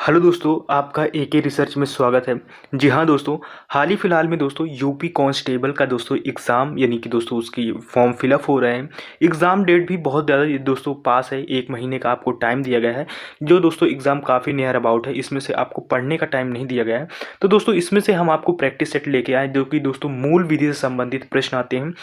Hello दोस्तों, आपका एके research में स्वागत है। जी हाँ दोस्तों, हाल ही फिलहाल में दोस्तों यूपी कांस्टेबल का दोस्तों एग्ज़ाम यानी कि दोस्तों उसकी फॉर्म फिलअप हो रहे हैं। एग्ज़ाम डेट भी बहुत ज़्यादा दोस्तों पास है, 1 महीने का आपको टाइम दिया गया है। जो दोस्तों एग्ज़ाम काफ़ी नियर अबाउट है, इसमें से आपको पढ़ने का टाइम नहीं दिया गया है। तो दोस्तों इसमें से हम आपको प्रैक्टिस सेट लेके आए जो कि दोस्तों मूल विधि से संबंधित प्रश्न आते हैं।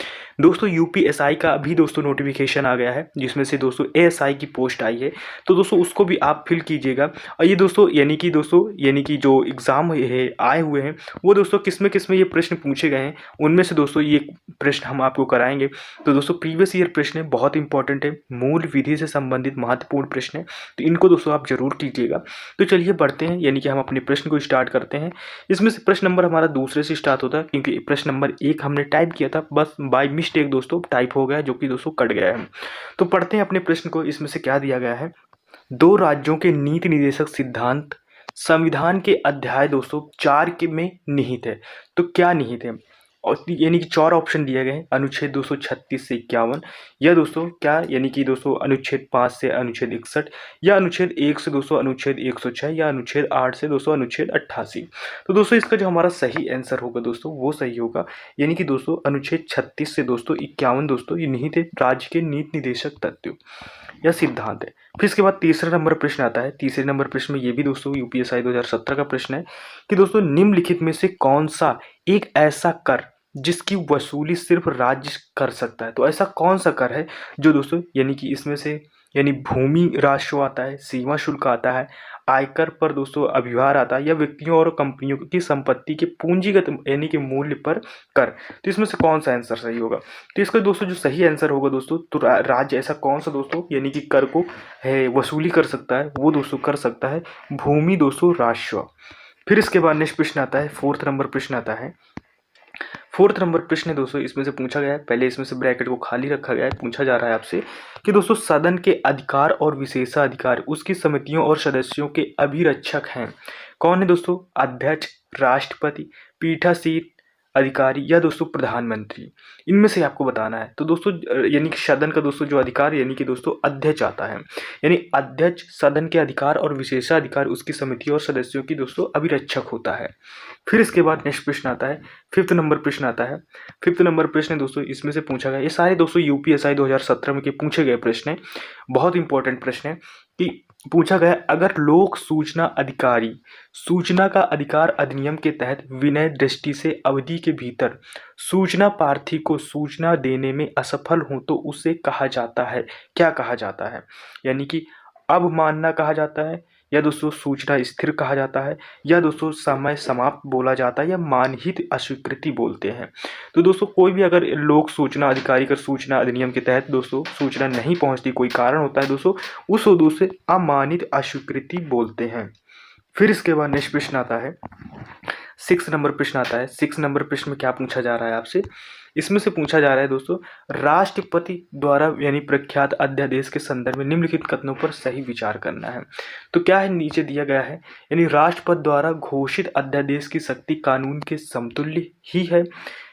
दोस्तों यूपीएसआई का भी दोस्तों नोटिफिकेशन आ गया है, जिसमें से दोस्तों एएसआई की पोस्ट आई है। तो दोस्तों उसको भी आप फिल कीजिएगा। और ये दोस्तों यानी कि जो एग्ज़ाम है आए हुए हैं, वो दोस्तों किस में ये प्रश्न पूछे गए हैं, उनमें से दोस्तों ये प्रश्न हम आपको कराएंगे। तो दोस्तों प्रीवियस ईयर प्रश्न है, बहुत इंपॉर्टेंट है, मूल विधि से संबंधित महत्वपूर्ण प्रश्न है, तो इनको दोस्तों आप जरूर कीजिएगा। तो चलिए बढ़ते हैं, यानी कि हम अपने प्रश्न को स्टार्ट करते हैं। इसमें से प्रश्न नंबर हमारा दूसरे से स्टार्ट होता है, क्योंकि प्रश्न नंबर 1 हमने टाइप किया था, बस बाय मिस्टेक दोस्तों टाइप हो गया, जो कि दोस्तों कट गया है। तो पढ़ते हैं अपने प्रश्न को। इसमें से क्या दिया गया है, 2 राज्यों के नीति निर्देशक सिद्धांत संविधान के अध्याय दोस्तों 4 के में निहित है। तो क्या निहित है, और यानी कि 4 ऑप्शन दिए गए हैं, अनुच्छेद 236 से 51, या दोस्तों क्या, यानी कि दोस्तों अनुच्छेद 5 से अनुच्छेद 61, या अनुच्छेद 1 से दोस्तों अनुच्छेद 106, या अनुच्छेद 8 से दोस्तों अनुच्छेद 88। तो दोस्तों इसका जो हमारा सही आंसर होगा दोस्तों वो सही होगा, यानी कि दोस्तों अनुच्छेद 36 से दोस्तों 51 दोस्तों ये निहित है, राज्य के नीति निर्देशक तत्व या सिद्धांत है। फिर इसके बाद तीसरा नंबर प्रश्न आता है। तीसरे नंबर प्रश्न में ये भी दोस्तों यूपीएसआई 2017 का प्रश्न है कि दोस्तों निम्नलिखित में से कौन सा एक ऐसा कर जिसकी वसूली सिर्फ राज्य कर सकता है। तो ऐसा कौन सा कर है जो दोस्तों, यानी कि इसमें से यानी भूमि राजस्व आता है, सीमा शुल्क आता है, आयकर पर दोस्तों अभिभार आता है, या व्यक्तियों और कंपनियों की संपत्ति के पूंजीगत यानी कि मूल्य पर कर। तो इसमें से कौन सा आंसर सही होगा। तो इसका दोस्तों जो सही आंसर होगा दोस्तों, तो राज्य ऐसा कौन सा दोस्तों यानी कि कर को है वसूली कर सकता है, वो दोस्तों कर सकता है भूमि दोस्तों राजस्व। फिर इसके बाद नेक्स्ट प्रश्न आता है, फोर्थ नंबर प्रश्न आता है। फोर्थ नंबर प्रश्न दोस्तों इसमें से पूछा गया है, पहले इसमें से ब्रैकेट को खाली रखा गया है, पूछा जा रहा है आपसे कि दोस्तों सदन के अधिकार और विशेषाधिकार उसकी समितियों और सदस्यों के अभिरक्षक हैं। कौन है दोस्तों, अध्यक्ष, राष्ट्रपति, पीठासीन अधिकारी, या दोस्तों प्रधानमंत्री। इनमें से आपको बताना है। तो दोस्तों यानी कि सदन का दोस्तों जो अधिकार यानी कि दोस्तों अध्यक्ष आता है, यानी अध्यक्ष सदन के अधिकार और विशेषाधिकार उसकी समिति और सदस्यों की दोस्तों अभिरक्षक होता है। फिर इसके बाद नेक्स्ट प्रश्न आता है, फिफ्थ नंबर प्रश्न आता है। फिफ्थ नंबर प्रश्न दोस्तों इसमें से पूछा गया, ये सारे दोस्तों यूपीएसआई 2017 में के पूछे गए प्रश्न है, बहुत इंपॉर्टेंट प्रश्न है कि पूछा गया अगर लोक सूचना अधिकारी सूचना का अधिकार अधिनियम के तहत विनय दृष्टि से अवधि के भीतर सूचना प्रार्थी को सूचना देने में असफल हो तो उसे कहा जाता है, क्या कहा जाता है, यानी कि अवमानना कहा जाता है, या दोस्तों सूचना स्थिर कहा जाता है, या दोस्तों समय समाप्त बोला जाता है, या मानहित अस्वीकृति बोलते हैं। तो दोस्तों कोई भी अगर लोक सूचना अधिकारी का सूचना अधिनियम के तहत दोस्तों सूचना नहीं पहुंचती, कोई कारण होता है दोस्तों, उस दोस्तों अमानित अस्वीकृति बोलते हैं। फिर इसके बाद नेक्स्ट प्रश्न आता है, 6 नंबर प्रश्न आता है। 6 नंबर प्रश्न में क्या पूछा जा रहा है आपसे, इसमें से पूछा जा रहा है दोस्तों राष्ट्रपति द्वारा यानी प्रख्यात अध्यादेश के संदर्भ में निम्नलिखित कथनों पर सही विचार करना है। तो क्या है, नीचे दिया गया है, यानी राष्ट्रपति द्वारा घोषित अध्यादेश की शक्ति कानून के समतुल्य ही है,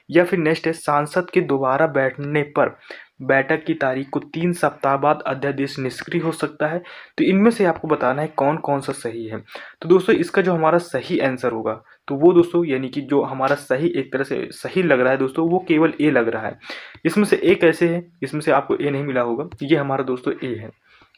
या फिर नेक्स्ट है सांसद के दोबारा बैठने पर बैठक की तारीख को 3 सप्ताह बाद अध्यादेश निष्क्रिय हो सकता है। तो इनमें से आपको बताना है कौन कौन सा सही है। तो दोस्तों इसका जो हमारा सही आंसर होगा, तो वो दोस्तों यानी कि जो हमारा सही एक तरह से सही लग रहा है दोस्तों, वो केवल ए लग रहा है। इसमें से ए कैसे है, इसमें से आपको ए नहीं मिला होगा, ये हमारा दोस्तों ए है,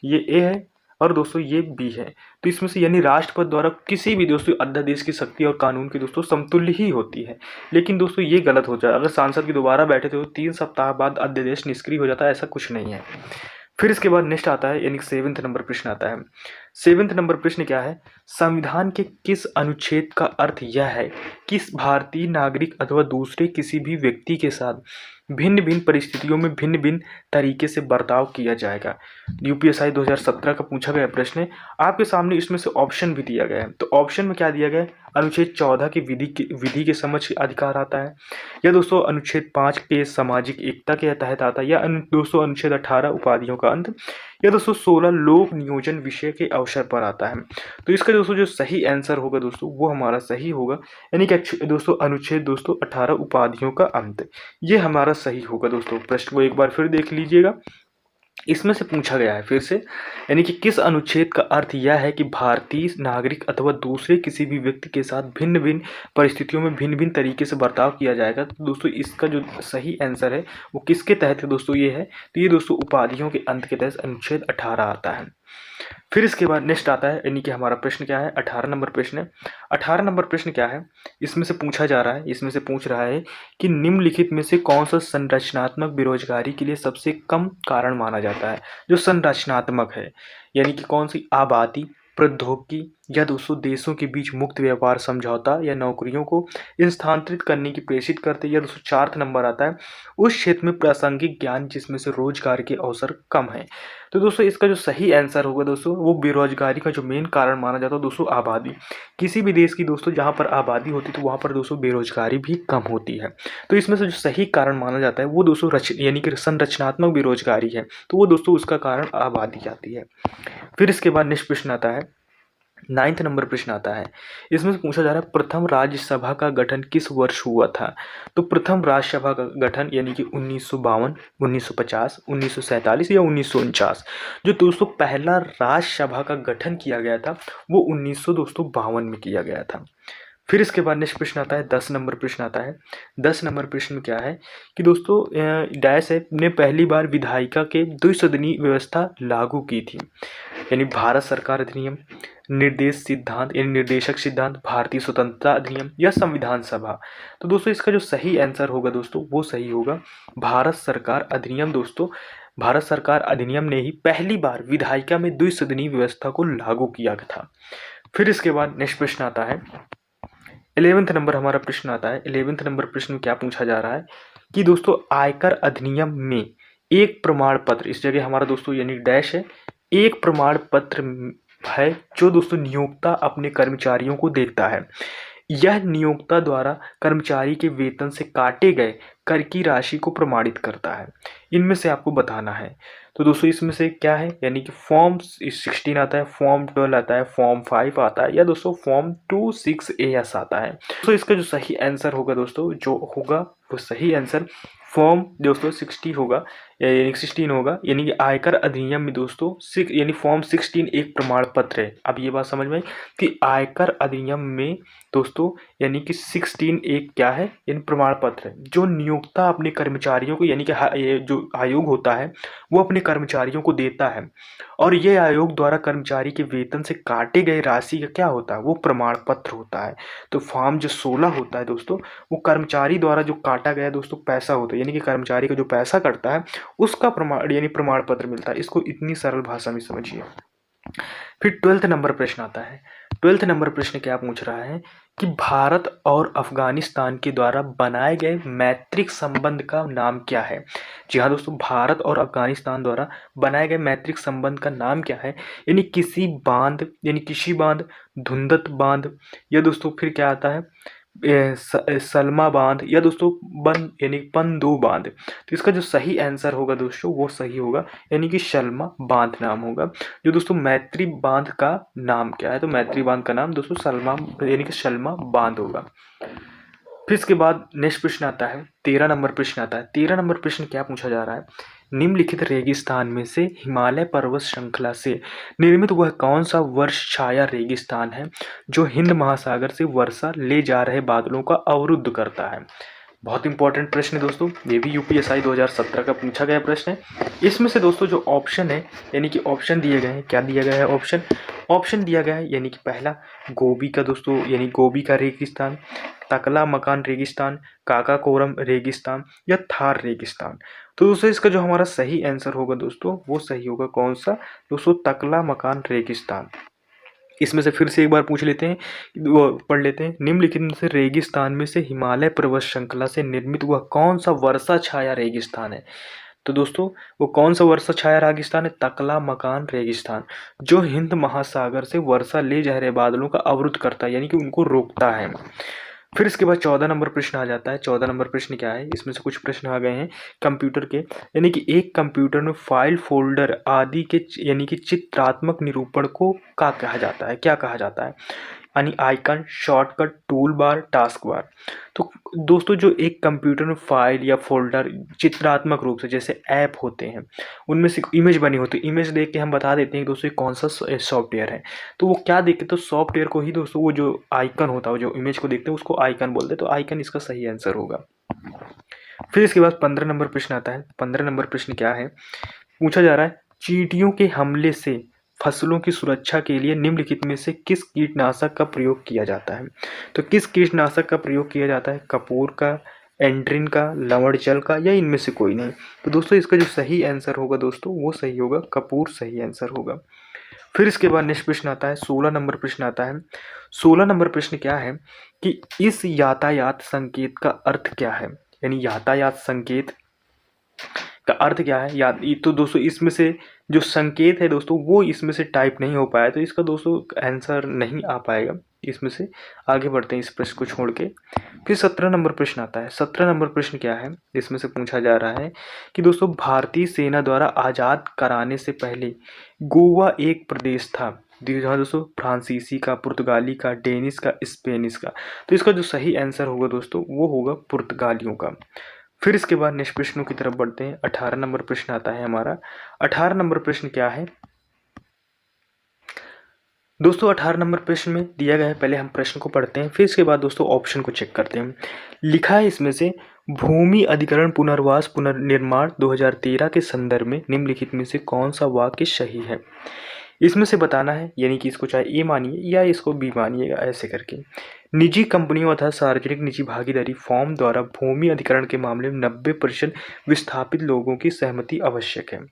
ये ए है, और दोस्तों ये बी है। तो इसमें से यानी राष्ट्रपति द्वारा किसी भी दोस्तों अध्यादेश की शक्ति और कानून की दोस्तों समतुल्य ही होती है। लेकिन दोस्तों ये गलत हो जाए, अगर सांसद की दोबारा बैठे थे तो 3 सप्ताह बाद अध्यादेश निष्क्रिय हो जाता है, ऐसा कुछ नहीं है। फिर इसके बाद नेक्स्ट आता है, यानी 7वें नंबर प्रश्न आता है। 7वें नंबर प्रश्न क्या है, संविधान के किस अनुच्छेद का अर्थ यह है कि भारतीय नागरिक अथवा दूसरे किसी भी व्यक्ति के साथ भिन्न भिन्न परिस्थितियों में भिन्न भिन्न तरीके से बर्ताव किया जाएगा। यूपीएसआई 2017 का पूछा गया प्रश्न है, आपके सामने इसमें से ऑप्शन भी दिया गया है। तो ऑप्शन में क्या दिया गया है, अनुच्छेद 14 की विधि के समझ अधिकार आता है, या दोस्तों अनुच्छेद 5 के सामाजिक एकता के तहत आता है, या दोस्तों अनुच्छेद 18 उपाधियों का अंत, या दोस्तों 16 लोक नियोजन विषय के अवसर पर आता है। तो इसका दोस्तों जो सही आंसर होगा दोस्तों वो हमारा सही होगा, यानी कि दोस्तों अनुच्छेद दोस्तों 18 उपाधियों का अंत, ये हमारा सही होगा दोस्तों। प्रश्न को एक बार फिर देख लीजिएगा। इसमें से पूछा गया है फिर से, यानी कि किस अनुच्छेद का अर्थ यह है कि भारतीय नागरिक अथवा दूसरे किसी भी व्यक्ति के साथ भिन्न भिन्न परिस्थितियों में भिन्न भिन्न तरीके से बर्ताव किया जाएगा। तो दोस्तों इसका जो सही आंसर है वो किसके तहत है दोस्तों, ये है, तो ये दोस्तों उपाधियों के अंत के तहत अनुच्छेद 18 आता है। फिर इसके बाद नेक्स्ट आता है, यानी कि हमारा प्रश्न क्या है, 18 नंबर प्रश्न है। 18 नंबर प्रश्न क्या है, इसमें से पूछा जा रहा है, इसमें से पूछ रहा है कि निम्नलिखित में से कौन सा संरचनात्मक बेरोजगारी के लिए सबसे कम कारण माना जाता है। जो संरचनात्मक है, यानी कि कौन सी आबादी, प्रौद्योगिकी या दोस्तों देशों के बीच मुक्त व्यापार समझौता या नौकरियों को स्थानांतरित करने की प्रेषित करते, या दोस्तों 4 नंबर आता है उस क्षेत्र में प्रासंगिक ज्ञान जिसमें से रोजगार के अवसर कम है। तो दोस्तों इसका जो सही आंसर होगा दोस्तों, वो बेरोजगारी का जो मेन कारण माना जाता है दोस्तों आबादी। किसी भी देश की दोस्तों जहाँ पर आबादी होती है तो वहाँ पर दोस्तों बेरोजगारी भी कम होती है। तो इसमें से जो सही कारण माना जाता है वो दोस्तों यानी कि संरचनात्मक बेरोजगारी है, तो वो दोस्तों उसका कारण आबादी आती है। फिर इसके बाद नेक्स्ट प्रश्न आता है, 9th नंबर प्रश्न आता है। इसमें से पूछा जा रहा है प्रथम राज्यसभा का गठन किस वर्ष हुआ था। तो प्रथम राज्यसभा का गठन यानी कि 1952, 1950, 1947 या 1949। जो दोस्तों पहला राज्यसभा का गठन किया गया था वो 1952 में किया गया था। फिर इसके बाद नेक्स्ट प्रश्न आता है, 10 नंबर प्रश्न आता है। 10 नंबर प्रश्न में क्या है कि दोस्तों डैश है ने पहली बार विधायिका के द्विसदनीय व्यवस्था लागू की थी, यानी भारत सरकार अधिनियम, निर्देश सिद्धांत यानी निर्देशक सिद्धांत, भारतीय स्वतंत्रता अधिनियम या संविधान सभा। तो दोस्तों इसका जो सही आंसर होगा दोस्तों वो सही होगा भारत सरकार अधिनियम। दोस्तों भारत सरकार अधिनियम ने ही पहली बार विधायिका में द्विसदनीय व्यवस्था को लागू किया था। फिर इसके बाद नेक्स्ट प्रश्न आता है, 11th नंबर हमारा प्रश्न आता है। 11th नंबर प्रश्न में क्या पूछा जा रहा है कि दोस्तों आयकर अधिनियम में एक प्रमाण पत्र, इस जगह हमारा दोस्तों यानी डैश है, एक प्रमाण पत्र है जो दोस्तों नियोक्ता अपने कर्मचारियों को देता है। यह नियोक्ता द्वारा कर्मचारी के वेतन से काटे गए कर की राशि को प्रमाणित करता है। इनमें से आपको बताना है। तो दोस्तों इसमें से क्या है, यानी कि फॉर्म 16 आता है, फॉर्म 12 आता है, फॉर्म 5 आता है या दोस्तों फॉर्म 26AS आता है। तो इसका जो सही आंसर होगा दोस्तों, जो होगा वो सही आंसर फॉर्म दोस्तों 60 होगा, यानी 16 होगा, यानी कि आयकर अधिनियम में दोस्तों यानी फॉर्म 16 एक प्रमाण पत्र है। अब ये बात समझ में आई कि आयकर अधिनियम में दोस्तों यानी कि 16 एक क्या है, यानी प्रमाण पत्र है जो नियोक्ता अपने कर्मचारियों को, यानी कि ये जो आयोग होता है वो अपने कर्मचारियों को देता है, और ये आयोग द्वारा कर्मचारी के वेतन से काटे गए राशि का क्या होता है, वो प्रमाण पत्र होता है। तो फॉर्म जो 16 होता है दोस्तों वो कर्मचारी द्वारा जो काटा गया दोस्तों पैसा होता है, यानी कि कर्मचारी का जो पैसा कटता है उसका प्रमाण यानी प्रमाण पत्र मिलता है। इसको इतनी सरल भाषा में समझिए। फिर 12th नंबर प्रश्न आता है। 12th नंबर प्रश्न क्या पूछ रहा है कि भारत और अफगानिस्तान के द्वारा बनाए गए मैत्रिक संबंध का नाम क्या है। जी हाँ दोस्तों, भारत और अफगानिस्तान द्वारा बनाए गए मैत्रिक संबंध का नाम क्या है, यानी किसी बांध, यानी किसी बांध, धुंधत बांध या दोस्तों फिर क्या आता है सलमा बांध या दोस्तों बंद यानी पनदो बांध। तो इसका जो सही आंसर होगा दोस्तों वो सही होगा, यानी कि शल्मा बांध नाम होगा। जो दोस्तों मैत्री बांध का नाम क्या है, तो मैत्री बांध का नाम दोस्तों सलमा यानी कि शल्मा बांध होगा। फिर इसके बाद नेक्स्ट प्रश्न आता है, 13 नंबर प्रश्न आता है। 13 नंबर प्रश्न क्या पूछा जा रहा है, निम्नलिखित रेगिस्तान में से हिमालय पर्वत श्रृंखला से निर्मित वह कौन सा वर्ष छाया रेगिस्तान है जो हिंद महासागर से वर्षा ले जा रहे बादलों का अवरुद्ध करता है। बहुत इंपॉर्टेंट प्रश्न है दोस्तों, ये भी यूपीएसआई 2017 का पूछा गया प्रश्न है। इसमें से दोस्तों जो ऑप्शन है, यानी कि ऑप्शन दिए गए हैं, क्या दिया गया है ऑप्शन दिया गया है, यानी कि पहला गोबी का दोस्तों यानी गोबी का रेगिस्तान, तकला मकान रेगिस्तान, काकाकोरम रेगिस्तान या थार रेगिस्तान। तो दोस्तों इसका जो हमारा सही आंसर होगा दोस्तों वो सही होगा कौन सा दोस्तों, तकला मकान रेगिस्तान। इसमें से फिर से एक बार पूछ लेते हैं, वो पढ़ लेते हैं, निम्नलिखित में से रेगिस्तान में से हिमालय पर्वत श्रृंखला से निर्मित वह कौन सा वर्षा छाया रेगिस्तान है। तो दोस्तों वो कौन सा वर्षा छाया रेगिस्तान है, तकला मकान रेगिस्तान, जो हिंद महासागर से वर्षा ले जा रहे बादलों का अवरुद्ध करता है, यानी कि उनको रोकता है। फिर इसके बाद 14 नंबर प्रश्न आ जाता है। 14 नंबर प्रश्न क्या है, इसमें से कुछ प्रश्न आ गए हैं कंप्यूटर के, यानी कि एक कंप्यूटर में फाइल फोल्डर आदि के यानी कि चित्रात्मक निरूपण को क्या कहा जाता है, यानी icon, shortcut, tool bar, task bar. तो दोस्तों जो एक कंप्यूटर में फाइल या फोल्डर चित्रात्मक रूप से जैसे ऐप होते हैं, उनमें से इमेज बनी होती है, इमेज देख के हम बता देते हैं कि दोस्तों ये कौन सा सॉफ्टवेयर है। तो वो क्या देखते, तो सॉफ्टवेयर को ही दोस्तों वो जो आइकन होता है, जो इमेज को देखते हैं उसको आइकन बोलते हैं। तो आइकन इसका सही आंसर होगा। फिर इसके बाद 15 नंबर प्रश्न आता है। 15 नंबर प्रश्न क्या है, पूछा जा रहा है चींटियों के हमले से फसलों की सुरक्षा के लिए निम्नलिखित में से किस कीटनाशक का प्रयोग किया जाता है। तो किस कीटनाशक का प्रयोग किया जाता है, कपूर का, एंड्रिन का, लवण जल का, या इनमें से कोई नहीं। तो दोस्तों इसका जो सही आंसर होगा दोस्तों वो सही होगा, कपूर सही आंसर होगा। फिर इसके बाद नेक्स्ट प्रश्न आता है, 16 नंबर प्रश्न आता है। 16 नंबर प्रश्न क्या है कि इस यातायात संकेत का अर्थ क्या है, यानी यातायात संकेत का अर्थ क्या है। या तो दोस्तों इसमें से जो संकेत है दोस्तों वो इसमें से टाइप नहीं हो पाया, तो इसका दोस्तों आंसर नहीं आ पाएगा इसमें से। आगे बढ़ते हैं इस प्रश्न को छोड़ के। फिर 17 नंबर प्रश्न आता है। 17 नंबर प्रश्न क्या है, इसमें से पूछा जा रहा है कि दोस्तों भारतीय सेना द्वारा आज़ाद कराने से पहले गोवा एक प्रदेश था। जहाँ दोस्तों फ्रांसीसी का, पुर्तगाली का, डेनिश का, स्पेनिश का। तो इसका जो सही आंसर होगा दोस्तों वो होगा पुर्तगालियों का। फिर इसके बाद नेक्स्ट प्रश्नों की तरफ बढ़ते हैं। 18 नंबर प्रश्न आता है हमारा। 18 नंबर प्रश्न क्या है दोस्तों, 18 नंबर प्रश्न में दिया गया है, पहले हम प्रश्न को पढ़ते हैं, फिर इसके बाद दोस्तों ऑप्शन को चेक करते हैं। लिखा है इसमें से भूमि अधिग्रहण पुनर्वास पुनर्निर्माण 2013 के संदर्भ में निम्नलिखित में से कौन सा वाक्य सही है। इसमें से बताना है, यानी कि इसको चाहे ए मानिए या इसको बी मानिएगा, ऐसे करके। निजी कंपनियों अर्थात सार्वजनिक निजी भागीदारी फॉर्म द्वारा भूमि अधिग्रहण के मामले में 90% विस्थापित लोगों की सहमति आवश्यक है।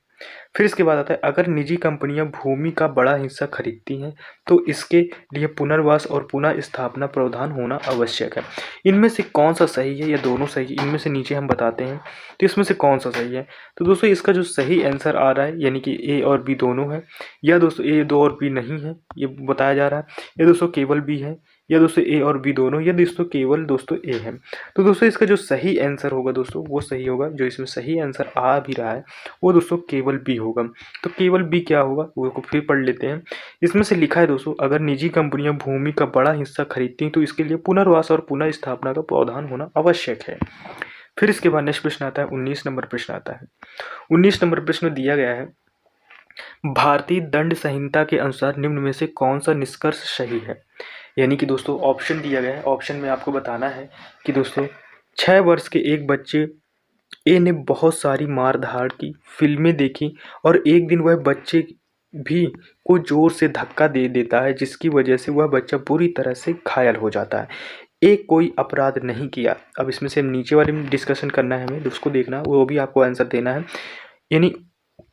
फिर इसके बाद आता है अगर निजी कंपनियां भूमि का बड़ा हिस्सा खरीदती हैं तो इसके लिए पुनर्वास और पुनः स्थापना प्रावधान होना आवश्यक है। इनमें से कौन सा सही है या दोनों सही है, इनमें से नीचे हम बताते हैं। तो इसमें से कौन सा सही है, तो दोस्तों इसका जो सही आंसर आ रहा है यानी कि ए और बी दोनों है, या दोस्तों ए दो और बी नहीं है ये बताया जा रहा है, या दोस्तों केवल बी है, या दोस्तों ए और बी दोनों, या दोस्तों केवल दोस्तों ए है। तो दोस्तों इसका जो सही आंसर होगा दोस्तों वो सही होगा, जो इसमें सही आंसर आ भी रहा है वो दोस्तों केवल बी होगा। तो केवल बी क्या होगा वो को फिर पढ़ लेते हैं। इसमें से लिखा है दोस्तों अगर निजी कंपनियां भूमि का बड़ा हिस्सा खरीदती हैं तो इसके लिए पुनर्वास और पुनः स्थापना का प्रावधान होना आवश्यक है। फिर इसके बाद नेक्स्ट प्रश्न आता है, 19 नंबर प्रश्न आता है। 19 नंबर प्रश्न दिया गया है भारतीय दंड संहिता के अनुसार निम्न में से कौन सा निष्कर्ष सही है। यानी कि दोस्तों ऑप्शन दिया गया है, ऑप्शन में आपको बताना है कि दोस्तों 6 वर्ष के एक बच्चे ए ने बहुत सारी मार धाड़ की फिल्में देखी और एक दिन वह बच्चे भी को जोर से धक्का दे देता है जिसकी वजह से वह बच्चा बुरी तरह से घायल हो जाता है। ए कोई अपराध नहीं किया। अब इसमें से नीचे वाले में डिस्कशन करना है, हमें उसको देखना, वो भी आपको आंसर देना है। यानी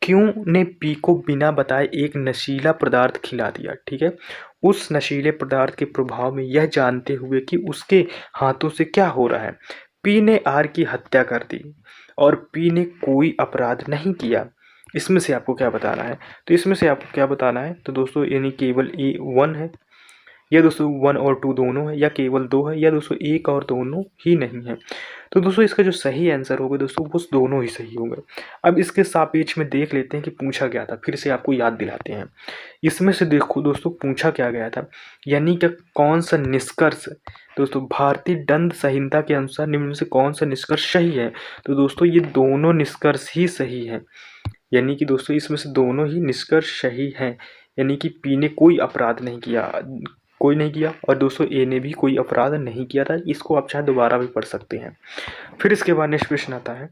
क्यों ने पी को बिना बताए एक नशीला पदार्थ खिला दिया, ठीक है, उस नशीले पदार्थ के प्रभाव में यह जानते हुए कि उसके हाथों से क्या हो रहा है पी ने आर की हत्या कर दी और पी ने कोई अपराध नहीं किया। इसमें से आपको क्या बताना है, तो इसमें से आपको क्या बताना है, तो दोस्तों यानी केवल ए 1 है, या दोस्तों 1 और 2 दोनों है, या केवल 2 है, या दोस्तों 1 और दोनों ही नहीं है। तो दोस्तों इसका जो सही आंसर होगा दोस्तों वो दोनों ही सही होंगे। अब इसके सापेक्ष में देख लेते हैं कि पूछा क्या था, फिर से आपको याद दिलाते हैं। इसमें से देखो दोस्तों पूछा क्या गया था, यानी कि कौन सा निष्कर्ष दोस्तों भारतीय दंड संहिता के अनुसार निम्न में से कौन सा निष्कर्ष सही है। तो दोस्तों ये दोनों निष्कर्ष ही सही है, यानी कि दोस्तों इसमें से दोनों ही निष्कर्ष सही हैं। यानी कि पी ने कोई अपराध नहीं किया, कोई नहीं किया, और दोस्तों ए ने भी कोई अपराध नहीं किया था। इसको आप चाहे दोबारा भी पढ़ सकते हैं। फिर इसके बाद नेक्स्ट प्रश्न आता है,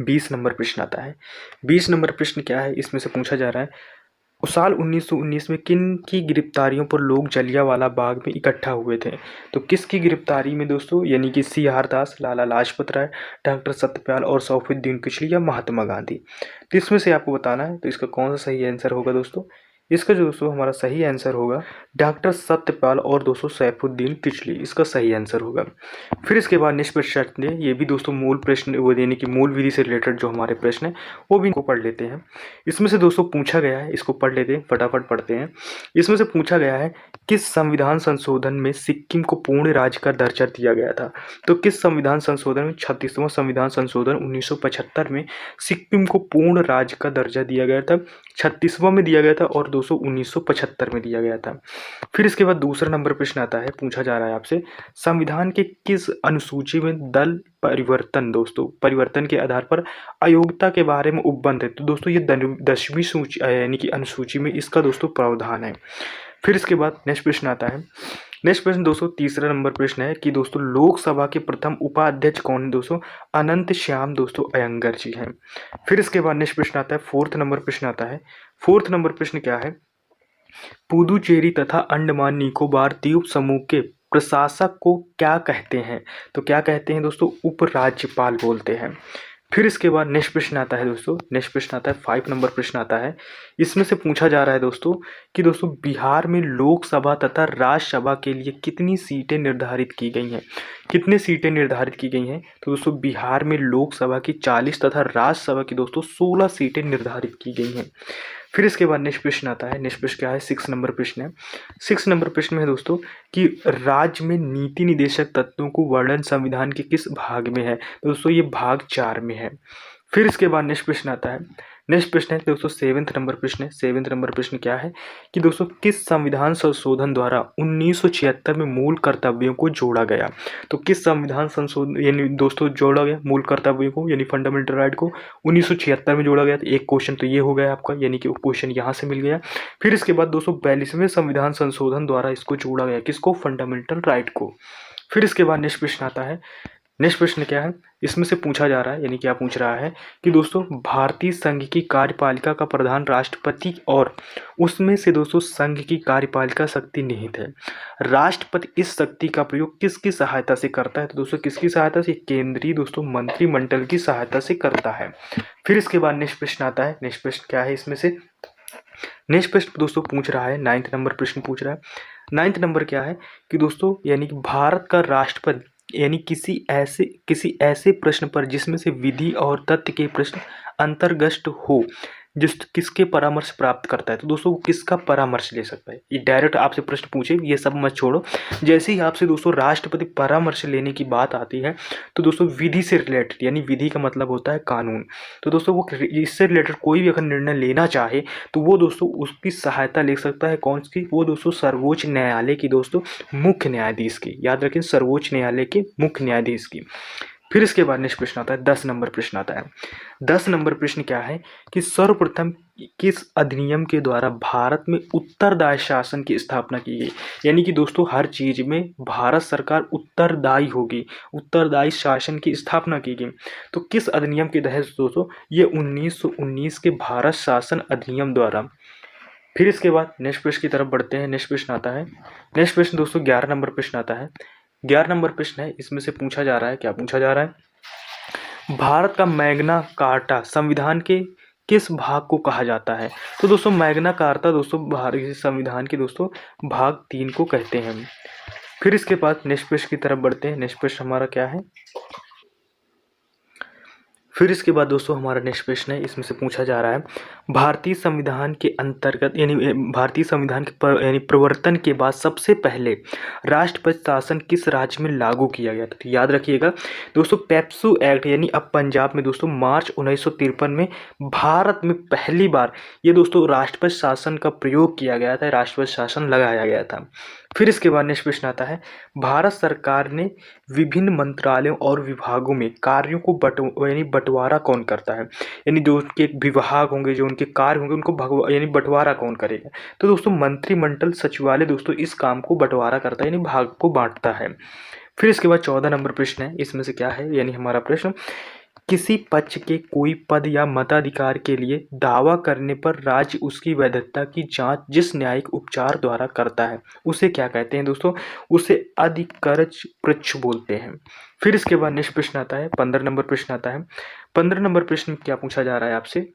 20 नंबर प्रश्न आता है। 20 नंबर प्रश्न क्या है, इसमें से पूछा जा रहा है साल 1919 में किन की गिरफ्तारियों पर लोग जलियांवाला बाग में इकट्ठा हुए थे। तो किसकी गिरफ्तारी में दोस्तों, यानी कि सी.आर. दास, लाला लाजपत राय, डॉक्टर सत्यपाल और सैफुद्दीन किचलू या महात्मा गांधी। तो इसमें से आपको बताना है तो इसका कौन सा सही आंसर होगा दोस्तों। इसका जो दोस्तों हमारा सही आंसर होगा डॉक्टर सत्यपाल और दोस्तों सैफुद्दीन किचलू, इसका सही आंसर होगा। फिर इसके बाद नेक्स्ट प्रश्न है, ये भी दोस्तों मूल प्रश्न वो यानी कि मूल विधि से रिलेटेड जो हमारे प्रश्न है वो भी इनको पढ़ लेते हैं। इसमें से दोस्तों पूछा गया है, इसको पढ़ लेते हैं, फटाफट पढ़ते हैं। इसमें से पूछा गया है किस संविधान संशोधन में सिक्किम को पूर्ण राज्य का दर्जा दिया गया था? तो किस संविधान संशोधन में 36वां संविधान संशोधन 1975 में सिक्किम को पूर्ण राज्य का दर्जा दिया गया था। 36वां में दिया गया था और 1975 में दिया गया था। फिर इसके बाद दूसरा नंबर प्रश्न आता है, पूछा जा रहा है आपसे, संविधान के किस अनुसूची में दल परिवर्तन के आधार पर अयोग्यता के बारे में उपबंध है? तो दोस्तों ये 10वीं सूची यानी कि अनुसूची में इसका दोस्तों प्रावधान है। फिर इसके बाद नेक्स्ट प्रश्न आता है। नेक्स्ट प्रश्न दोस्तों तीसरा नंबर प्रश्न है कि दोस्तों लोकसभा के प्रथम उपाध्यक्ष कौन है? दोस्तों अनंत श्याम दोस्तों अयंगर जी हैं। फिर इसके बाद नेक्स्ट प्रश्न आता है, फोर्थ नंबर प्रश्न आता है। फोर्थ नंबर प्रश्न क्या है? पुदुचेरी तथा अंडमान निकोबार द्वीप समूह के प्रशासक को क्या कहते हैं? तो क्या कहते हैं दोस्तों? उपराज्यपाल बोलते हैं। फिर इसके बाद नेक्स्ट प्रश्न आता है दोस्तों, नेक्स्ट प्रश्न आता है 5 नंबर प्रश्न आता है। इसमें से पूछा जा रहा है दोस्तों कि दोस्तों बिहार में लोकसभा तथा राज्यसभा के लिए कितनी सीटें निर्धारित की गई हैं? कितनी सीटें निर्धारित की गई हैं? तो दोस्तों बिहार में लोकसभा की 40 तथा राज्यसभा की दोस्तों 16 सीटें निर्धारित की गई हैं। फिर इसके बाद नेक्स्ट प्रश्न आता है। नेक्स्ट प्रश्न क्या है? 6 नंबर प्रश्न है। 6 नंबर प्रश्न में है दोस्तों कि राज्य में नीति निदेशक तत्वों को वर्णन संविधान के किस भाग में है? तो दोस्तों ये भाग 4 में है। फिर इसके बाद नेक्स्ट प्रश्न आता है। नेक्स्ट प्रश्न है दोस्तों 7th नंबर प्रश्न है। 7th नंबर प्रश्न क्या है कि दोस्तों किस संविधान संशोधन द्वारा 1976 में मूल कर्तव्यों को जोड़ा गया? तो किस संविधान संशोधन यानी दोस्तों जोड़ा गया मूल कर्तव्यों को यानी फंडामेंटल राइट को 1976 में जोड़ा गया? तो एक क्वेश्चन तो ये हो गया आपका, यानी कि क्वेश्चन यहाँ से मिल गया। फिर इसके बाद दोस्तों 42वें संविधान संशोधन द्वारा इसको जोड़ा गया, किसको? फंडामेंटल राइट को। फिर इसके बाद नेक्स्ट प्रश्न आता है। नेक्स्ट प्रश्न क्या है? इसमें से पूछा जा रहा है, यानी क्या पूछ रहा है कि दोस्तों भारतीय संघ की कार्यपालिका का प्रधान राष्ट्रपति और उसमें से दोस्तों संघ की कार्यपालिका शक्ति निहित है। राष्ट्रपति इस शक्ति का प्रयोग किसकी सहायता से करता है? तो दोस्तों किसकी सहायता से? केंद्रीय दोस्तों मंत्रिमंडल की सहायता से करता है। फिर इसके बाद नेक्स्ट प्रश्न आता है। नेक्स्ट प्रश्न क्या है इसमें से? नेक्स्ट प्रश्न दोस्तों पूछ रहा है, 9th नंबर प्रश्न पूछ रहा है। 9th नंबर क्या है कि दोस्तों यानी कि भारत का राष्ट्रपति यानी किसी ऐसे प्रश्न पर जिसमें से विधि और तथ्य के प्रश्न अंतर्गत हो, जिस किसके परामर्श प्राप्त करता है? तो दोस्तों वो किसका परामर्श ले सकता है? ये डायरेक्ट आपसे प्रश्न पूछे, ये सब मत छोड़ो। जैसे ही आपसे दोस्तों राष्ट्रपति परामर्श लेने की बात आती है तो दोस्तों विधि से रिलेटेड, यानी विधि का मतलब होता है कानून, तो दोस्तों वो इससे रिलेटेड कोई भी अगर निर्णय लेना चाहे तो वो दोस्तों उसकी सहायता ले सकता है। कौन सी? वो दोस्तों सर्वोच्च न्यायालय की दोस्तों मुख्य न्यायाधीश की, याद रखें सर्वोच्च न्यायालय के मुख्य न्यायाधीश की। फिर इसके बाद नेक्स्ट प्रश्न आता है, 10 नंबर प्रश्न आता है। 10 नंबर प्रश्न क्या है कि सर्वप्रथम किस अधिनियम के द्वारा भारत में उत्तरदायी शासन की स्थापना की गई? यानी कि दोस्तों हर चीज में भारत सरकार उत्तरदायी होगी, उत्तरदायी शासन की स्थापना की गई। तो किस अधिनियम के तहत दोस्तों? ये 1919 के भारत शासन अधिनियम द्वारा। फिर इसके बाद नेक्स्ट प्रश्न की तरफ बढ़ते हैं। नेक्स्ट प्रश्न आता है। नेक्स्ट प्रश्न दोस्तों 11 नंबर प्रश्न आता है। 11 नंबर प्रश्न है। इसमें से पूछा जा रहा है, क्या पूछा जा रहा है? भारत का मैग्ना कार्टा संविधान के किस भाग को कहा जाता है? तो दोस्तों मैग्ना कार्टा दोस्तों भारतीय संविधान के दोस्तों भाग 3 को कहते हैं। फिर इसके बाद नेक्स्ट प्रश्न की तरफ बढ़ते हैं। नेक्स्ट प्रश्न हमारा क्या है? फिर इसके बाद दोस्तों हमारा नेक्स्ट प्रश्न है। इसमें से पूछा जा रहा है भारतीय संविधान के अंतर्गत यानी भारतीय संविधान के यानी प्रवर्तन के बाद सबसे पहले राष्ट्रपति शासन किस राज्य में लागू किया गया था? तो याद रखिएगा दोस्तों पेप्सू एक्ट, यानी अब पंजाब में दोस्तों मार्च 1953 में भारत में पहली बार ये दोस्तों राष्ट्रपति शासन का प्रयोग किया गया था, राष्ट्रपति शासन लगाया गया था। फिर इसके बाद नेक्स्ट प्रश्न आता है भारत सरकार ने विभिन्न मंत्रालयों और विभागों में कार्यों को बंटवारा कौन करता है? यानी जो उनके विभाग होंगे, जो उनके कार्य होंगे, उनको यानी बंटवारा कौन करेगा? तो दोस्तों मंत्रिमंडल सचिवालय दोस्तों इस काम को बंटवारा करता है, यानी भाग को बांटता है। फिर इसके बाद 14 नंबर प्रश्न है। इसमें से क्या है? यानी हमारा प्रश्न किसी पक्ष के कोई पद या मताधिकार के लिए दावा करने पर राज्य उसकी वैधता की जांच जिस न्यायिक उपचार द्वारा करता है उसे क्या कहते हैं दोस्तों? उसे अधिकारज पक्ष बोलते हैं। फिर इसके बाद नेक्स्ट प्रश्न आता है, 15 नंबर प्रश्न आता है। 15 नंबर प्रश्न क्या पूछा जा रहा है आपसे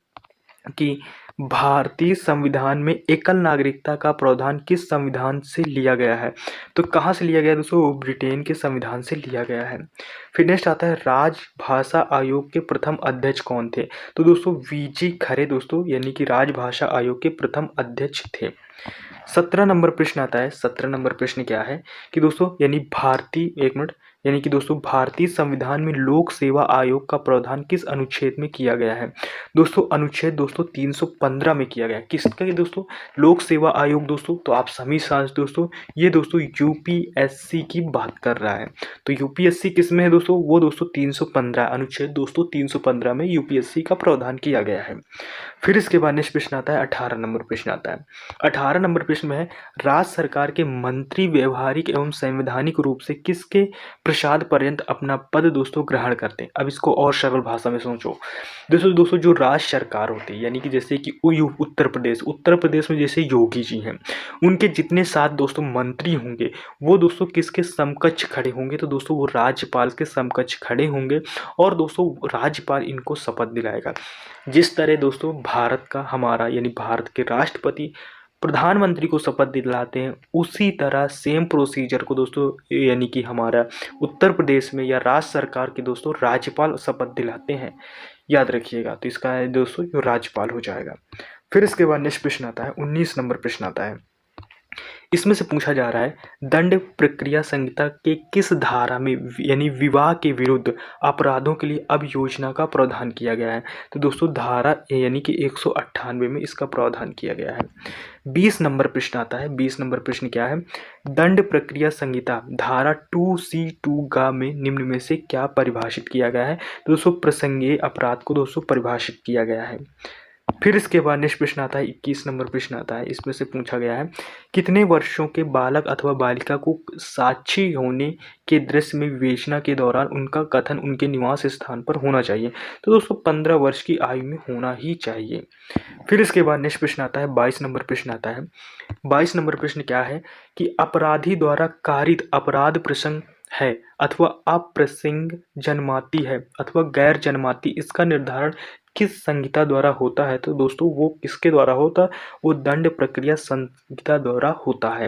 कि भारतीय संविधान में एकल नागरिकता का प्रावधान किस संविधान से लिया गया है? तो कहाँ से लिया गया है दोस्तों? ब्रिटेन के संविधान से लिया गया है। फिर नेक्स्ट आता है राजभाषा आयोग के प्रथम अध्यक्ष कौन थे? तो दोस्तों वीजी खरे दोस्तों यानी कि राजभाषा आयोग के प्रथम अध्यक्ष थे। 17 नंबर प्रश्न आता है। 17 नंबर प्रश्न क्या है कि दोस्तों यानी कि दोस्तों भारतीय संविधान में लोक सेवा आयोग का प्रावधान किस अनुच्छेद में किया गया है? दोस्तों अनुच्छेद दोस्तों 315 में किया गया है। किसका ये दोस्तों? लोक सेवा आयोग दोस्तों। तो आप सभी साथ दोस्तों ये दोस्तों यूपीएससी की बात कर रहा है। तो यूपीएससी किस में है दोस्तों? वो दोस्तों 315 अनुच्छेद दोस्तों 315 में यूपीएससी का प्रावधान किया गया है। फिर इसके बाद नेक्स्ट प्रश्न आता है 18 नंबर प्रश्न आता है। 18 नंबर प्रश्न में है राज्य सरकार के मंत्री व्यवहारिक एवं संवैधानिक रूप से किसके प्रसाद पर्यंत अपना पद दोस्तों ग्रहण करते हैं? अब इसको और सरल भाषा में सोचो। दोस्तों जो राज्य सरकार होती है यानी कि जैसे कि उत्तर प्रदेश में जैसे योगी जी हैं, उनके जितने साथ दोस्तों मंत्री होंगे वो दोस्तों किसके समकक्ष खड़े होंगे? तो दोस्तों वो राज्यपाल के समकक्ष खड़े होंगे और दोस्तों राज्यपाल इनको शपथ दिलाएगा। जिस तरह दोस्तों भारत का हमारा यानी भारत के राष्ट्रपति प्रधानमंत्री को शपथ दिलाते हैं, उसी तरह सेम प्रोसीजर को दोस्तों यानी कि हमारा उत्तर प्रदेश में या राज्य सरकार के दोस्तों राज्यपाल शपथ दिलाते हैं। याद रखिएगा। तो इसका है दोस्तों जो राज्यपाल हो जाएगा। फिर इसके बाद नेक्स्ट प्रश्न आता है 19 नंबर प्रश्न आता है। इसमें से पूछा जा रहा है दंड प्रक्रिया संहिता के किस धारा में यानी विवाह के विरुद्ध अपराधों के लिए अब योजना का प्रावधान किया गया है? तो दोस्तों धारा यानी कि 198 में इसका प्रावधान किया गया है। 20 नंबर प्रश्न आता है। 20 नंबर प्रश्न क्या है? दंड प्रक्रिया संहिता धारा 2C2 में निम्न में से क्या परिभाषित किया गया है? तो दोस्तों प्रसंगीय अपराध को दोस्तों परिभाषित किया गया है। फिर इसके बाद नेक्स्ट प्रश्न आता है 21 नंबर प्रश्न आता है। इसमें से पूछा गया है कितने वर्षों के बालक अथवा बालिका को साक्षी होने के दृश्य में विवेचना के दौरान उनका कथन उनके निवास स्थान पर होना चाहिए? तो दोस्तों 15 वर्ष की आयु में होना ही चाहिए। फिर इसके बाद नेक्स्ट प्रश्न आता है 22 नंबर प्रश्न आता है। 22 नंबर प्रश्न क्या है कि अपराधी द्वारा कारित अपराध प्रसंग है अथवा अप्रसंग जन्माती है अथवा गैर जन्माती, इसका निर्धारण किस संहिता द्वारा होता है? तो दोस्तों वो किसके द्वारा होता है? वो दंड प्रक्रिया संहिता द्वारा होता है।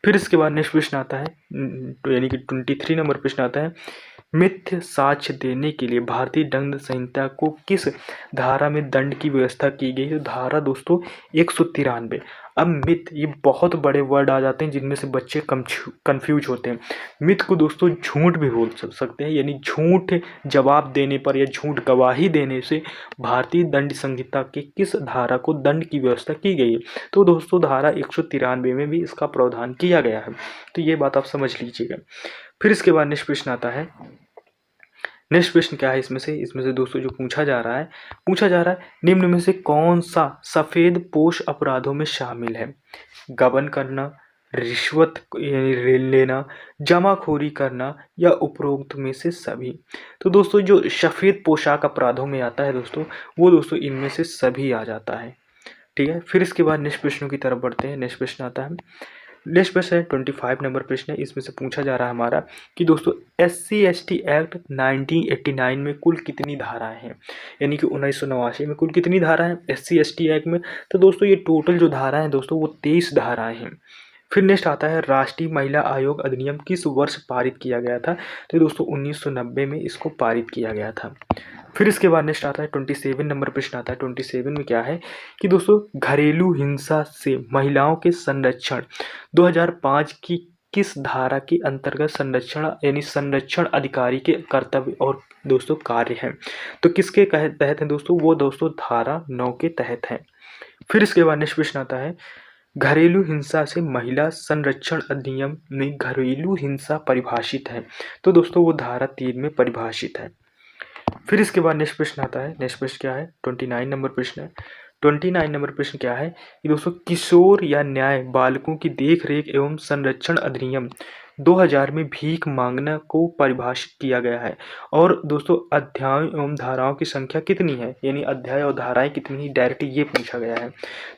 फिर इसके बाद नेक्स्ट प्रश्न आता है यानी कि 23 नंबर प्रश्न आता है मिथ्य साक्ष्य देने के लिए भारतीय दंड संहिता को किस धारा में दंड की व्यवस्था की गई? तो धारा दोस्तों 193। अब मिथ ये बहुत बड़े वर्ड आ जाते हैं जिनमें से बच्चे कंफ्यूज होते हैं। मिथ को दोस्तों झूठ भी बोल सकते हैं, यानी झूठ जवाब देने पर या झूठ गवाही देने से भारतीय दंड संहिता के किस धारा को दंड की व्यवस्था की गई है? तो दोस्तों धारा 193 में भी इसका प्रावधान किया गया है। तो ये बात आप समझ लीजिएगा। फिर इसके बाद नेक्स्ट प्रश्न आता है। नेक्स्ट प्रश्न क्या है इसमें से दोस्तों जो पूछा जा रहा है निम्न में से कौन सा सफेद पोश अपराधों में शामिल है? गबन करना, रिश्वत लेना, जमाखोरी करना या उपरोक्त में से सभी? तो दोस्तों जो सफेद पोशाक अपराधों में आता है दोस्तों वो दोस्तों इनमें से सभी आ जाता है। ठीक है। फिर इसके बाद नेक्स्ट प्रश्नों की तरफ बढ़ते हैं। नेक्स्ट प्रश्न आता है। नेक्स्ट प्रश्न है 25 नंबर प्रश्न है। इसमें से पूछा जा रहा है हमारा कि दोस्तों SC/ST एक्ट 1989 में कुल कितनी धाराएं हैं? यानी कि 1989 में कुल कितनी धाराएं हैं SC/ST एक्ट में? तो दोस्तों ये टोटल जो धाराएं हैं दोस्तों वो 23 धाराएं हैं। फिर नेक्स्ट आता है राष्ट्रीय महिला आयोग अधिनियम किस वर्ष पारित किया गया था? तो दोस्तों 1990 में इसको पारित किया गया था। फिर इसके बाद नेक्स्ट आता है 27 नंबर प्रश्न आता है। 27 में क्या है कि दोस्तों घरेलू हिंसा से महिलाओं के संरक्षण 2005 की किस धारा के अंतर्गत संरक्षण यानी संरक्षण अधिकारी के कर्तव्य और दोस्तों कार्य हैं? तो किसके तहत हैं दोस्तों? वो दोस्तों धारा 9 के तहत हैं। फिर इसके बाद नेक्स्ट प्रश्न आता है घरेलू हिंसा से महिला संरक्षण अधिनियम में घरेलू हिंसा परिभाषित है? तो दोस्तों वो धारा 3 में परिभाषित है। फिर इसके बाद नेक्स्ट प्रश्न आता है। नेक्स्ट प्रश्न क्या है? 29 नंबर प्रश्न है। 29 नंबर प्रश्न क्या है कि दोस्तों किशोर या न्याय बालकों की देख रेख एवं संरक्षण अधिनियम 2000 में भीख मांगना को परिभाषित किया गया है और दोस्तों अध्यायों एवं धाराओं की संख्या कितनी है? यानी अध्याय और धाराएं कितनी है डायरेक्ट ये पूछा गया है।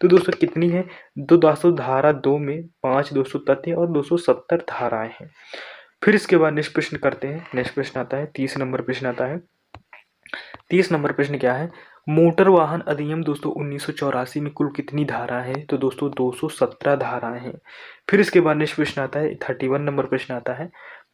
तो दोस्तों कितनी है? दोस्तों धारा 2 में 5 दोस्तों तथ्य और 270 धाराएं हैं। फिर इसके बाद नेक्स्ट प्रश्न करते हैं। नेक्स्ट प्रश्न आता है 30 नंबर प्रश्न आता है। 30 नंबर प्रश्न क्या है? मोटर वाहन अधिनियम दोस्तों 1984 में कुल कितनी धारा है? तो दोस्तों 217 धाराएं हैं। फिर इसके बाद नेक्स्ट प्रश्न आता है 31 नंबर प्रश्न आता है।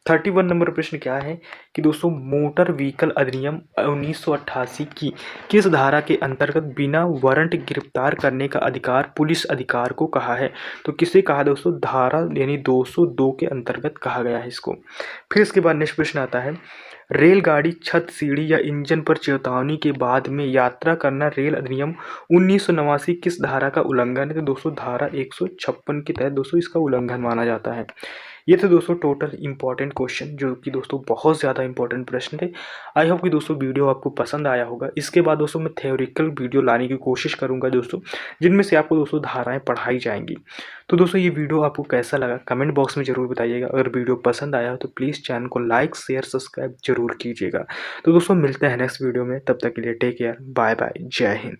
31 नंबर प्रश्न क्या है कि दोस्तों मोटर व्हीकल अधिनियम 1988 की किस धारा के अंतर्गत बिना वारंट गिरफ्तार करने का अधिकार पुलिस अधिकार को कहा है? तो किसे कहा दोस्तों? धारा यानी 202 के अंतर्गत कहा गया है इसको। फिर इसके बाद नेक्स्ट प्रश्न आता है, रेलगाड़ी छत, सीढ़ी या इंजन पर चेतावनी के बाद में यात्रा करना रेल अधिनियम 1989 किस धारा का उल्लंघन है? तो दोस्तों धारा 156 के तहत दोस्तों इसका उल्लंघन माना जाता है। ये थे दोस्तों टोटल इंपॉर्टेंट क्वेश्चन, जो कि दोस्तों बहुत ज़्यादा इंपॉर्टेंट प्रश्न थे। आई होप कि दोस्तों वीडियो आपको पसंद आया होगा। इसके बाद दोस्तों मैं थ्योरिकल वीडियो लाने की कोशिश करूंगा दोस्तों, जिनमें से आपको दोस्तों धाराएं पढ़ाई जाएंगी। तो दोस्तों ये वीडियो आपको कैसा लगा कमेंट बॉक्स में ज़रूर बताइएगा। अगर वीडियो पसंद आया हो तो प्लीज़ चैनल को लाइक शेयर सब्सक्राइब जरूर कीजिएगा। तो दोस्तों मिलते हैं नेक्स्ट वीडियो में, तब तक के लिए टेक केयर, बाय बाय, जय हिंद।